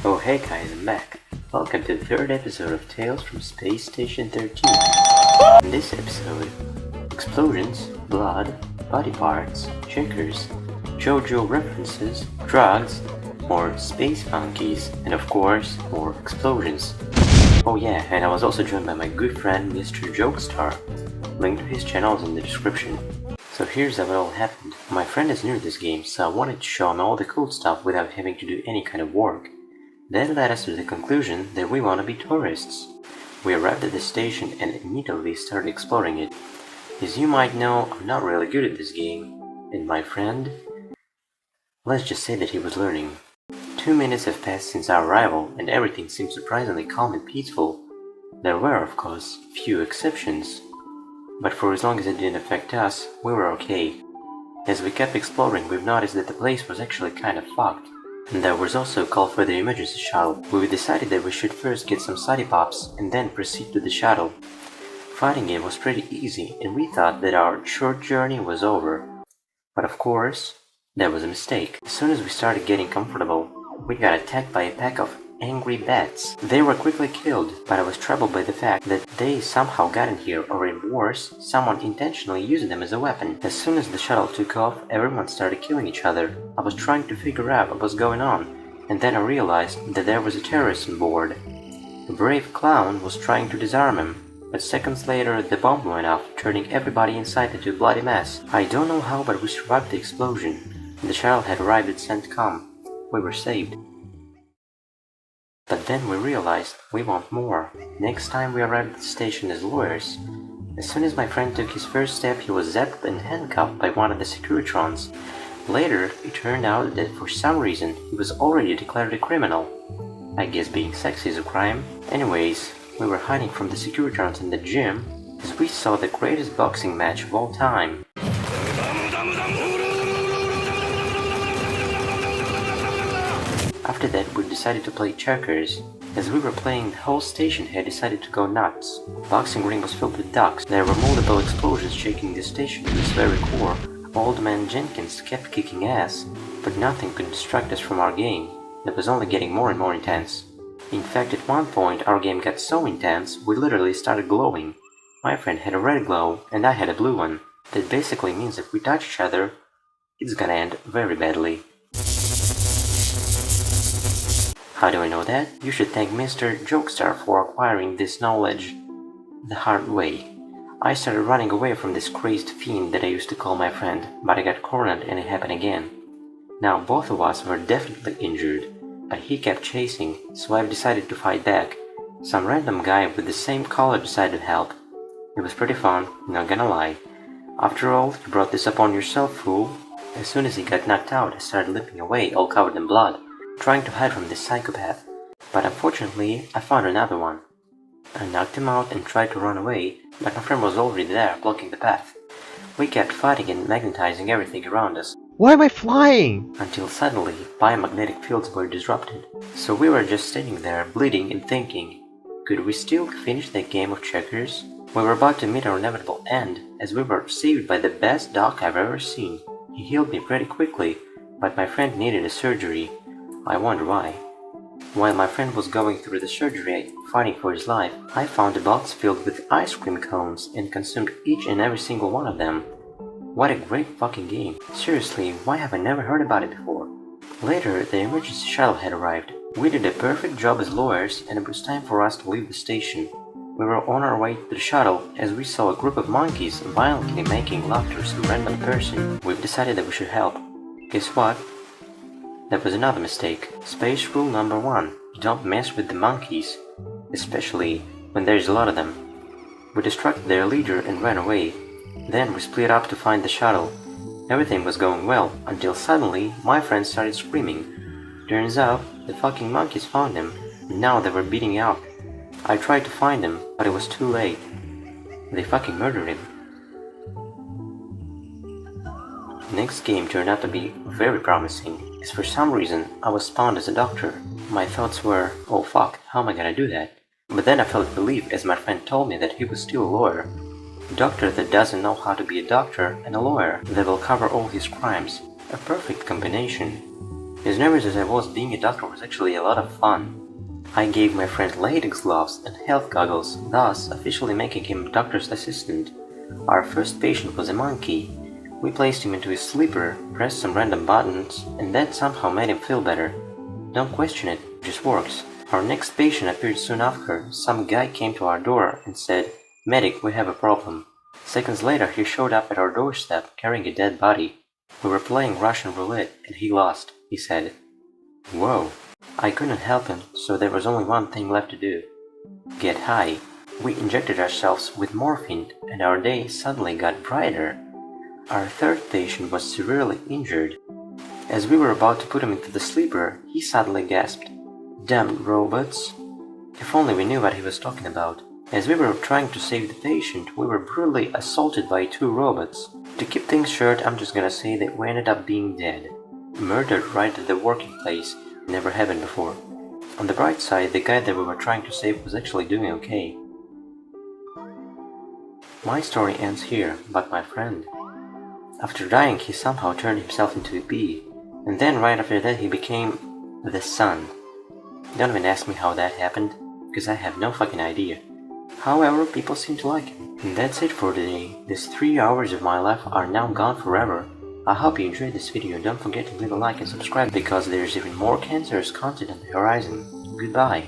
Oh hey guys, I'm back. Welcome to the third episode of Tales from Space Station 13. In this episode, explosions, blood, body parts, checkers, JoJo references, drugs, more space monkeys, and of course, more explosions. Oh yeah, and I was also joined by my good friend Mr. Jokestar. Link to his channel is in the description. So here's how it all happened. My friend is new to this game, so I wanted to show him all the cool stuff without having to do any kind of work. That led us to the conclusion that we want to be tourists. We arrived at the station and immediately started exploring it. As you might know, I'm not really good at this game, and my friend, let's just say that he was learning. 2 minutes have passed since our arrival, and everything seemed surprisingly calm and peaceful. There were, of course, few exceptions. But for as long as it didn't affect us, we were okay. As we kept exploring, we've noticed that the place was actually kind of fucked. And there was also a call for the emergency shuttle. We decided that we should first get some study pops and then proceed to the shuttle. Fighting it was pretty easy, and we thought that our short journey was over. But of course, there was a mistake. As soon as we started getting comfortable, we got attacked by a pack of angry bats. They were quickly killed, but I was troubled by the fact that they somehow got in here, or even worse, someone intentionally used them as a weapon. As soon as the shuttle took off, everyone started killing each other. I was trying to figure out what was going on, and then I realized that there was a terrorist on board. The brave clown was trying to disarm him, but seconds later the bomb went off, turning everybody inside into a bloody mess. I don't know how, but we survived the explosion. The shuttle had arrived at CENTCOM. We were saved. But then we realized we want more. Next time we arrived at the station as lawyers. As soon as my friend took his first step, he was zapped and handcuffed by one of the Securitrons. Later, it turned out that for some reason he was already declared a criminal. I guess being sexy is a crime. Anyways, we were hiding from the Securitrons in the gym as we saw the greatest boxing match of all time. After that, we decided to play checkers. As we were playing, the whole station had decided to go nuts. The boxing ring was filled with ducks. There were multiple explosions shaking the station to its very core. Old man Jenkins kept kicking ass, but nothing could distract us from our game. That was only getting more and more intense. In fact, at one point, our game got so intense, we literally started glowing. My friend had a red glow, and I had a blue one. That basically means if we touch each other, it's gonna end very badly. How do I know that? You should thank Mr. Jokestar for acquiring this knowledge the hard way. I started running away from this crazed fiend that I used to call my friend, but I got cornered and it happened again. Now both of us were definitely injured, but he kept chasing, so I've decided to fight back. Some random guy with the same color decided to help. It was pretty fun, not gonna lie. After all, you brought this upon yourself, fool. As soon as he got knocked out, I started limping away, all covered in blood, trying to hide from this psychopath, but unfortunately I found another one. I knocked him out and tried to run away, but my friend was already there, blocking the path. We kept fighting and magnetizing everything around us. Why am I flying? Until suddenly, biomagnetic fields were disrupted. So we were just standing there, bleeding and thinking, could we still finish that game of checkers? We were about to meet our inevitable end, as we were saved by the best doc I've ever seen. He healed me pretty quickly, but my friend needed a surgery. I wonder why. While my friend was going through the surgery, fighting for his life, I found a box filled with ice cream cones and consumed each and every single one of them. What a great fucking game. Seriously, why have I never heard about it before? Later, the emergency shuttle had arrived. We did a perfect job as lawyers, and it was time for us to leave the station. We were on our way to the shuttle as we saw a group of monkeys violently making love to some random person. We've decided that we should help. Guess what? That was another mistake. Space rule number 1. Don't mess with the monkeys, especially when there's a lot of them. We distracted their leader and ran away. Then we split up to find the shuttle. Everything was going well, until suddenly my friend started screaming. Turns out, the fucking monkeys found him, and now they were beating him up. I tried to find him, but it was too late. They fucking murdered him. Next game turned out to be very promising, as for some reason I was spawned as a doctor. My thoughts were, oh fuck, how am I gonna do that? But then I felt relief as my friend told me that he was still a lawyer. A doctor that doesn't know how to be a doctor and a lawyer that will cover all his crimes. A perfect combination. As nervous as I was, being a doctor was actually a lot of fun. I gave my friend latex gloves and health goggles, thus officially making him doctor's assistant. Our first patient was a monkey. We placed him into his sleeper, pressed some random buttons, and that somehow made him feel better. Don't question it, it just works. Our next patient appeared soon after. Some guy came to our door and said, "Medic, we have a problem." Seconds later, he showed up at our doorstep carrying a dead body. We were playing Russian roulette and he lost, he said. Whoa. I couldn't help him, so there was only one thing left to do. Get high. We injected ourselves with morphine and our day suddenly got brighter. Our third patient was severely injured. As we were about to put him into the sleeper, he suddenly gasped, "Damn robots." If only we knew what he was talking about. As we were trying to save the patient, we were brutally assaulted by two robots. To keep things short, I'm just gonna say that we ended up being dead. Murdered right at the working place. Never happened before. On the bright side, the guy that we were trying to save was actually doing okay. My story ends here, but my friend. After dying, he somehow turned himself into a bee, and then right after that he became the sun. Don't even ask me how that happened, because I have no fucking idea. However, people seem to like him. And that's it for today. These 3 hours of my life are now gone forever. I hope you enjoyed this video. Don't forget to leave a like and subscribe because there's even more cancerous content on the horizon. Goodbye.